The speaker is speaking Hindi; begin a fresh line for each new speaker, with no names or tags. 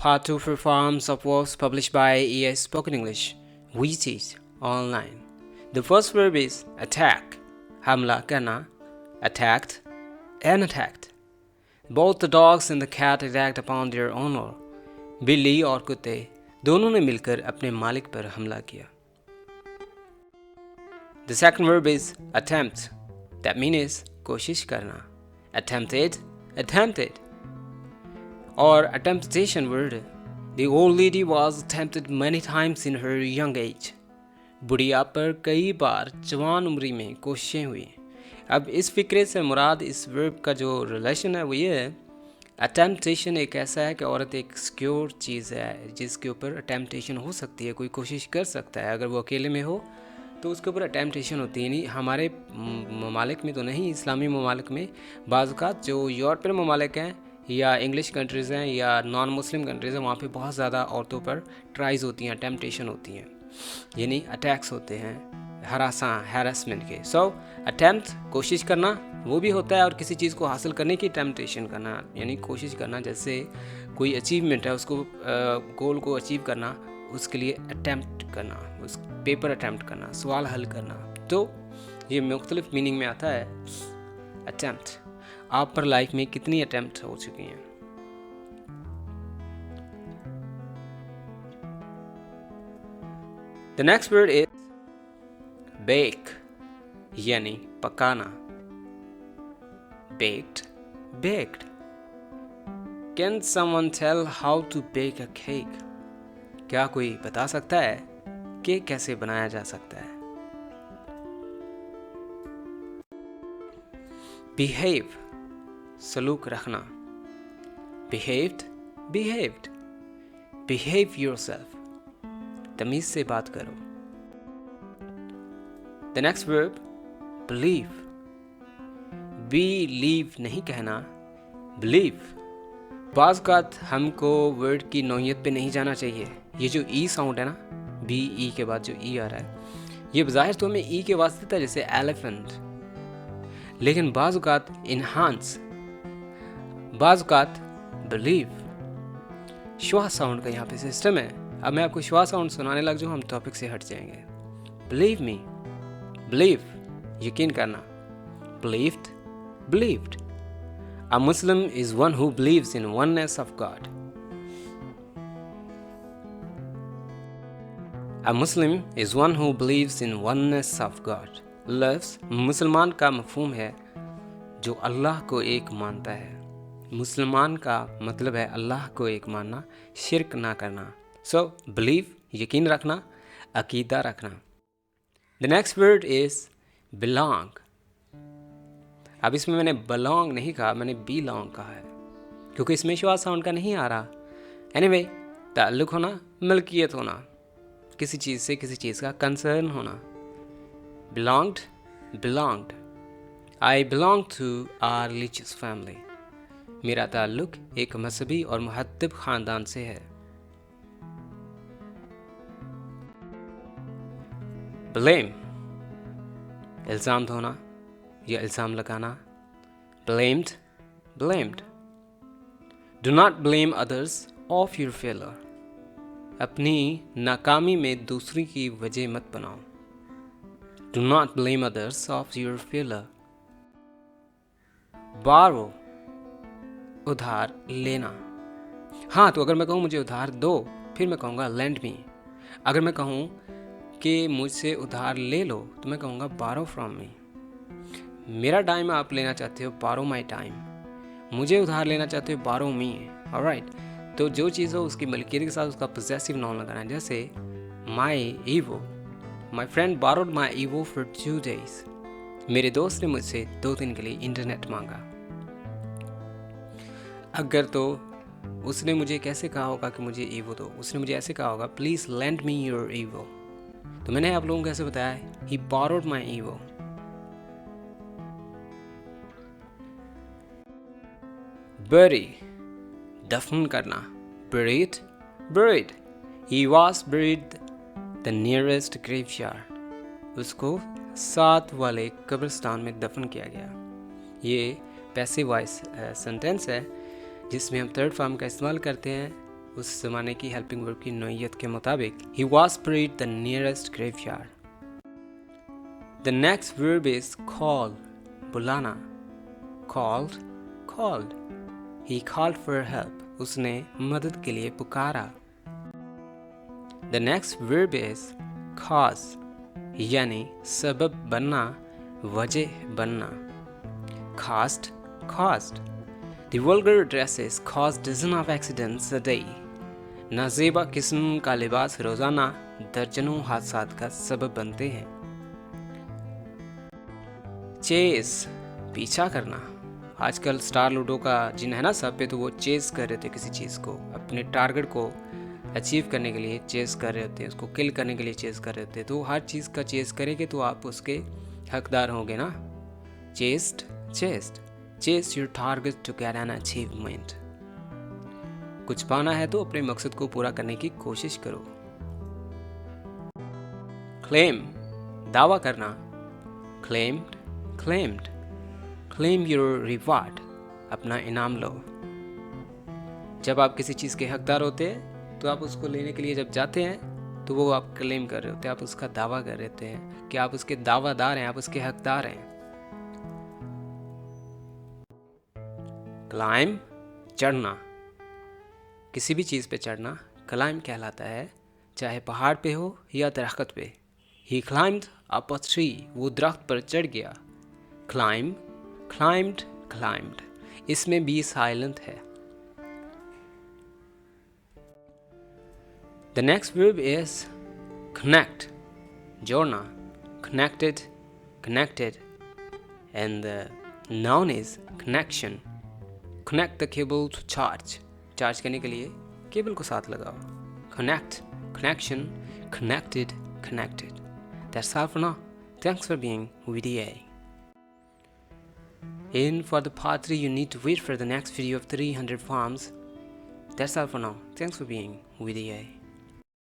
Part 2 for forms of verbs published by ES Spoken English. We teach online. The first verb is attack. हमला करना, attacked and attacked. Both the dogs and the cat attacked upon their owner. बिल्ली और कुत्ते दोनों ने मिलकर अपने मालिक पर हमला किया. The second verb is attempt. That means कोशिश करना. Attempted. Or a temptation word. The old lady was tempted many times in her young age. बुढ़िया पर कई बार जवान उम्री में कोशिशें हुई. अब इस फिक्रे से मुराद इस वर्ब का जो रिलेशन है वो ये है. अटेम्पटेशन एक ऐसा है कि औरत एक सिक्योर चीज़ है जिसके ऊपर अटेम्पटेशन हो सकती है, कोई कोशिश कर सकता है. अगर वो अकेले में हो तो उसके ऊपर अटेम्पटेशन होती है. नहीं, हमारे ममालिक में तो नहीं, इस्लामी ममालिक में बाज़ात जो यूरोपियन ममालिक हैं या इंग्लिश कंट्रीज़ हैं या नॉन मुस्लिम कंट्रीज़ हैं, वहाँ पे बहुत ज़्यादा औरतों पर ट्राइज़ होती हैं, टेम्पटेशन होती हैं, यानी अटैक्स होते हैं, हैरेसमेंट के. सो अटेम्प्ट कोशिश करना वो भी होता है, और किसी चीज़ को हासिल करने की टेम्पटेशन करना यानी कोशिश करना. जैसे कोई अचीवमेंट है, उसको गोल को अचीव करना, उसके लिए अटैम्प्ट करना, उस पेपर अटैम्प्ट करना, सवाल हल करना. तो ये मुख्तलिफ मीनिंग में आता है अटैम्प्ट. आप पर लाइफ में कितनी अटैम्प्ट हो चुकी हैं? The next word is bake, यानी पकाना. Baked. Can someone tell how to bake a cake? क्या कोई बता सकता है केक कैसे बनाया जा सकता है? Behave, सलूक रखना. Behaved. Behave yourself. तमीज से बात करो. The next verb, believe. Believe नहीं कहना, believe. बाज़ औक़ात हमको वर्ड की नौइयत पे नहीं जाना चाहिए. ये जो ई साउंड है ना, बी ई के बाद जो ई आ रहा है, ये बज़ाहिर तो हमें ई के वास्ते था, जैसे एलिफेंट, लेकिन बाज़ औक़ात इन्हांस, बाज़ औक़ात बिलीव. श्वा साउंड का यहाँ पे सिस्टम है. अब मैं आपको श्वा साउंड सुनाने लग जाऊँ, हम टॉपिक से हट जाएंगे. बिलीव मी, बिलीव यकीन करना. believed. A Muslim is one who believes in oneness of God. A Muslim is one who believes in oneness of God. लफ्ज़ मुसलमान का मफ़हूम है जो अल्लाह को एक मानता है. मुसलमान का मतलब है अल्लाह को एक मानना, शिरक ना करना. So believe यकीन रखना, अकीदा रखना. The next word is belong. अब इसमें मैंने belong नहीं कहा, मैंने belong कहा है क्योंकि इसमें श्वास साउंड का नहीं आ रहा. Anyway, ताल्लुक़ होना, मिल्कियत होना, किसी चीज़ से किसी चीज़ का कंसर्न होना. belonged. I belong to a religious family. मेरा ताल्लुक़ एक मजहबी और मुहद्दिब ख़ानदान से है. blame इल्ज़ाम ढोना या इल्ज़ाम लगाना. blamed. Do not blame others of your failure. अपनी नाकामी में दूसरी की वजह मत बनाओ. Do not blame others of your failure. borrow उधार लेना. हाँ, तो अगर मैं कहूँ मुझे उधार दो, फिर मैं कहूँगा lend me. अगर मैं कहूँ कि मुझसे उधार ले लो, तो मैं कहूँगा borrow from me. मेरा टाइम आप लेना चाहते हो, borrow my time. मुझे उधार लेना चाहते हो, borrow me. alright. तो जो चीज़ हो उसकी मलकियत के साथ उसका possessive noun लगाना है. जैसे my Evo. My friend borrowed my Evo for 2 days. मेरे दोस्त ने मुझसे 2 दिन के लिए इंटरनेट मांगा. अगर तो उसने मुझे कैसे कहा होगा कि मुझे ईवो दो, उसने मुझे ऐसे कहा होगा please lend me your evo. तो मैंने आप लोगों को कैसे बताया, ही borrowed my ईवो. bury दफन करना. buried. He was buried the nearest graveyard. उसको साथ वाले कब्रिस्तान में दफन किया गया. ये पैसिव वॉइस सेंटेंस है जिसमें हम थर्ड फॉर्म का इस्तेमाल करते हैं उस जमाने की हेल्पिंग वर्ब की नोयत के मुताबिक he was buried the nearest graveyard. The next verb is call, बुलाना. Called, called. He called for help. उसने मदद के लिए पुकारा. The next verb is cause, यानी सबब बनना, वजह बनना. Caused, caused. The vulgar dresses cause dozen of accidents a day. नाजेबा किस्म का लिबास रोजाना दर्जनों हादसात का सबब बनते हैं. चेस, पीछा करना. आजकल स्टार लूडो का जिन है ना सब पे, तो वो चेस कर रहे थे किसी चीज़ को, अपने टारगेट को अचीव करने के लिए चेस कर रहे होते हैं, उसको किल करने के लिए चेस कर रहे होते हैं. तो हर चीज़ का चेस करेंगे तो आप उसके हकदार होंगे ना. Chased, chest. Chase your target to get an achievement. कुछ पाना है तो अपने मकसद को पूरा करने की कोशिश करो. क्लेम, दावा करना. Claimed, claimed. Claim your reward, अपना इनाम लो. जब आप किसी चीज़ के हकदार होते हैं तो आप उसको लेने के लिए जब जाते हैं तो वो आप क्लेम कर रहे होते हैं, आप उसका दावा कर रहे होते हैं कि आप उसके दावादार हैं, आप उसके हकदार हैं. क्लाइम, चढ़ना. किसी भी चीज़ पे चढ़ना क्लाइम कहलाता है, चाहे पहाड़ पे हो या दरख्त पे. ही क्लाइम्ड अप अ ट्री, वो दरख्त पर चढ़ गया. Climb, climbed, climbed. इसमें भी साइलेंट है. The next verb is connect, जोड़ना. Connected, connected. And the noun is connection. Connect the cable to charge. Charge करने के लिए केबल को साथ लगाओ. Connect, connection, connected, connected. That's all for now. Thanks for being with EA. And for the part 3, you need to wait for the next video of 300 forms. That's all for now. Thanks for being with EA.